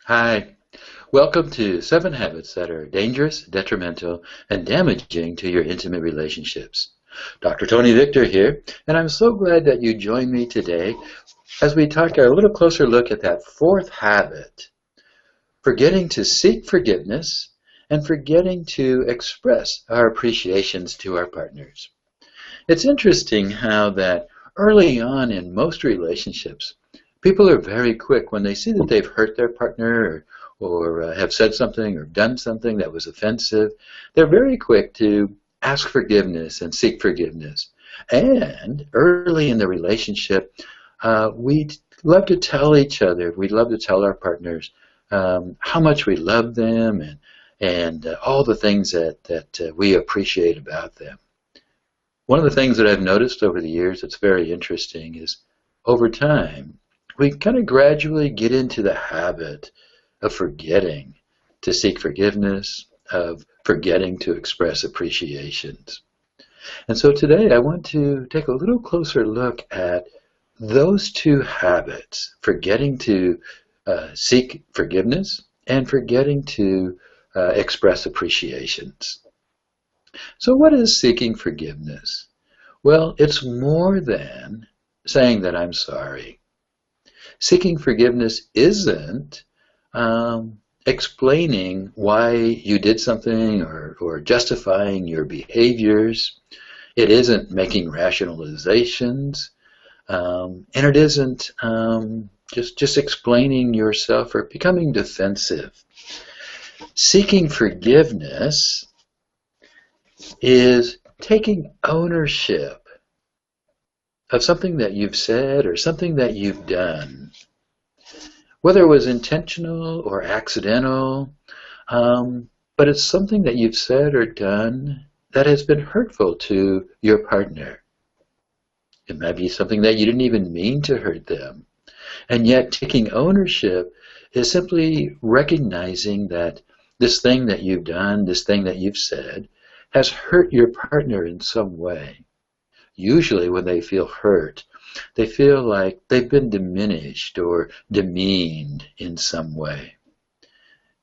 Hi, welcome to 7 Habits that are dangerous, detrimental, and damaging to your intimate relationships. Dr. Tony Victor here, and I'm so glad that you joined me today as we take a little closer look at that fourth habit, forgetting to seek forgiveness and forgetting to express our appreciations to our partners. It's interesting how that early on in most relationships, people are very quick when they see that they've hurt their partner or have said something or done something that was offensive. They're very quick to ask forgiveness and seek forgiveness. And early in the relationship, we love to tell each other, we love to tell our partners how much we love them and all the things that we appreciate about them. One of the things that I've noticed over the years that's very interesting is over time, we kind of gradually get into the habit of forgetting to seek forgiveness, of forgetting to express appreciations. And so today I want to take a little closer look at those two habits, forgetting to seek forgiveness and forgetting to express appreciations. So what is seeking forgiveness? Well, it's more than saying that I'm sorry. Seeking forgiveness isn't explaining why you did something or justifying your behaviors. It isn't making rationalizations. And it isn't just explaining yourself or becoming defensive. Seeking forgiveness is taking ownership of something that you've said or something that you've done, whether it was intentional or accidental, but it's something that you've said or done that has been hurtful to your partner. It might be something that you didn't even mean to hurt them. And yet taking ownership is simply recognizing that this thing that you've done, this thing that you've said, has hurt your partner in some way. Usually when they feel hurt, they feel like they've been diminished or demeaned in some way.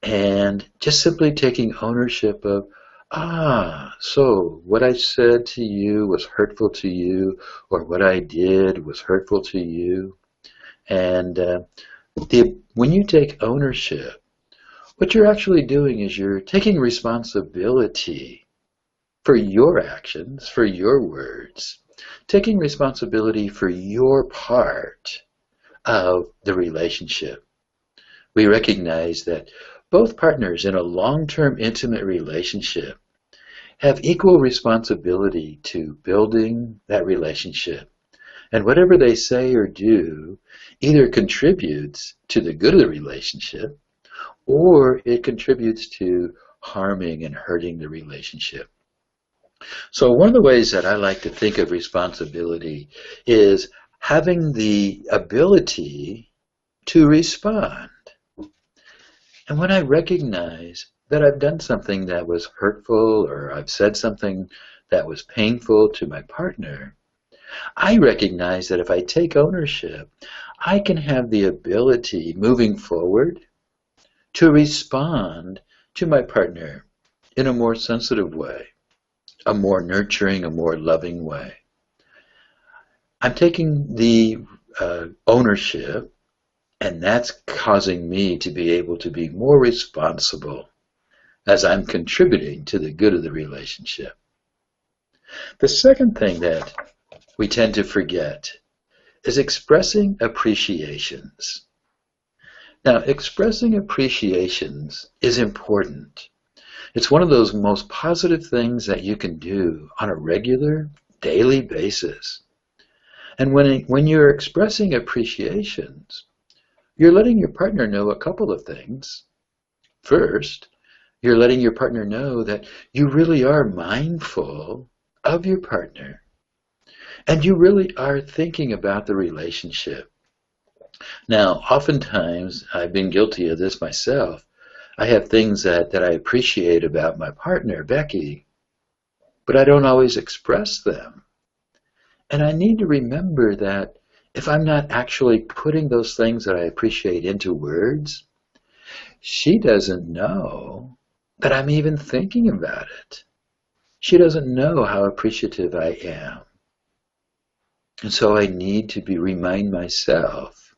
And just simply taking ownership of, so what I said to you was hurtful to you, or what I did was hurtful to you. And when you take ownership, what you're actually doing is you're taking responsibility for your actions, for your words, taking responsibility for your part of the relationship. We recognize that both partners in a long-term intimate relationship have equal responsibility to building that relationship. And whatever they say or do either contributes to the good of the relationship or it contributes to harming and hurting the relationship. So one of the ways that I like to think of responsibility is having the ability to respond. And when I recognize that I've done something that was hurtful or I've said something that was painful to my partner, I recognize that if I take ownership, I can have the ability moving forward to respond to my partner in a more sensitive way, a more nurturing, a more loving way. I'm taking the ownership, and that's causing me to be able to be more responsible as I'm contributing to the good of the relationship. The second thing that we tend to forget is expressing appreciations. Now, expressing appreciations is important. It's one of those most positive things that you can do on a regular, daily basis. And when you're expressing appreciations, you're letting your partner know a couple of things. First, you're letting your partner know that you really are mindful of your partner. And you really are thinking about the relationship. Now, oftentimes, I've been guilty of this myself. I have things that I appreciate about my partner, Becky, but I don't always express them. And I need to remember that if I'm not actually putting those things that I appreciate into words, she doesn't know that I'm even thinking about it. She doesn't know how appreciative I am. And so I need to remind myself,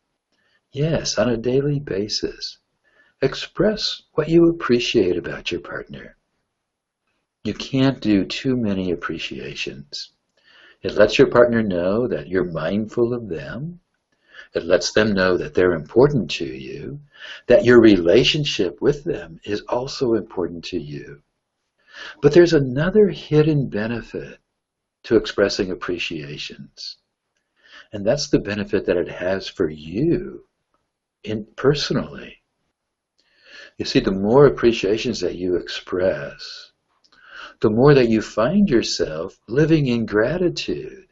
yes, on a daily basis, express what you appreciate about your partner. You can't do too many appreciations. It lets your partner know that you're mindful of them. It lets them know that they're important to you, that your relationship with them is also important to you. But there's another hidden benefit to expressing appreciations. And that's the benefit that it has for you personally. You see, the more appreciations that you express, the more that you find yourself living in gratitude.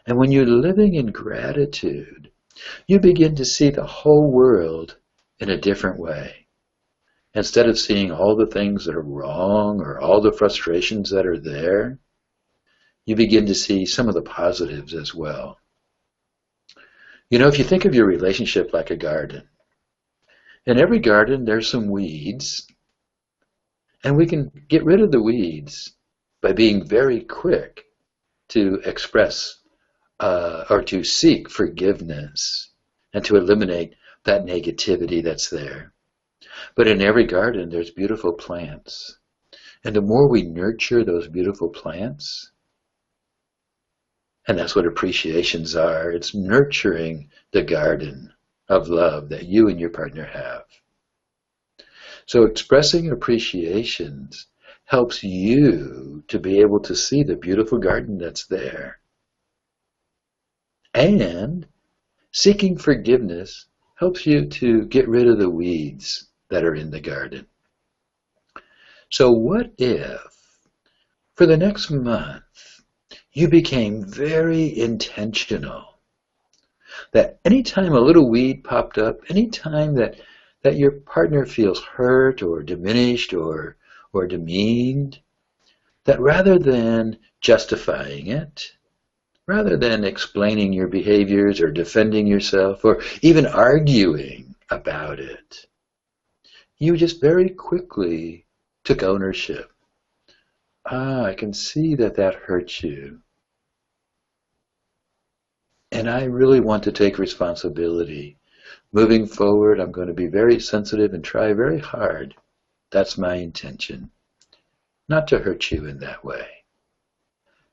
And when you're living in gratitude, you begin to see the whole world in a different way. Instead of seeing all the things that are wrong or all the frustrations that are there, you begin to see some of the positives as well. You know, if you think of your relationship like a garden, in every garden there's some weeds, and we can get rid of the weeds by being very quick to express or to seek forgiveness and to eliminate that negativity that's there. But in every garden, there's beautiful plants. And the more we nurture those beautiful plants, and that's what appreciations are, it's nurturing the garden of love that you and your partner have. So expressing appreciations helps you to be able to see the beautiful garden that's there. And seeking forgiveness helps you to get rid of the weeds that are in the garden. So what if, for the next month, you became very intentional that anytime a little weed popped up, anytime that your partner feels hurt or diminished or demeaned, that rather than justifying it, rather than explaining your behaviors or defending yourself or even arguing about it, you just very quickly took ownership. I can see that hurts you. And I really want to take responsibility. Moving forward, I'm going to be very sensitive and try very hard. That's my intention. Not to hurt you in that way.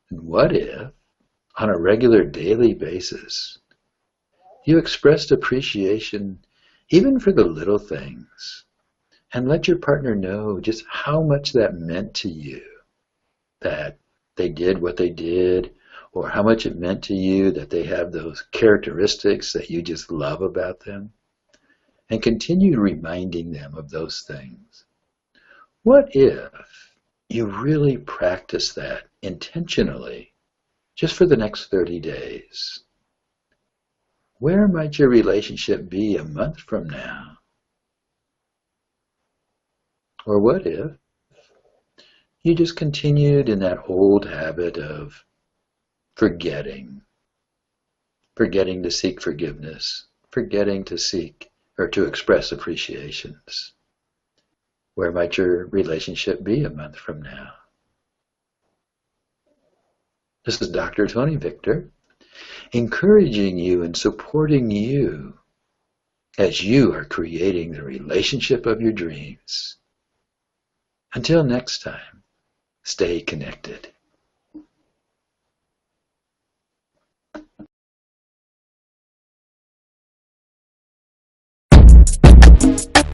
And what if, on a regular daily basis, you expressed appreciation even for the little things, and let your partner know just how much that meant to you, that they did what they did, or how much it meant to you that they have those characteristics that you just love about them, and continue reminding them of those things. What if you really practice that intentionally just for the next 30 days? Where might your relationship be a month from now? Or what if you just continued in that old habit of forgetting to seek forgiveness, forgetting to seek or to express appreciations? Where might your relationship be a month from now? This is Dr. Tony Victor, encouraging you and supporting you as you are creating the relationship of your dreams. Until next time, stay connected.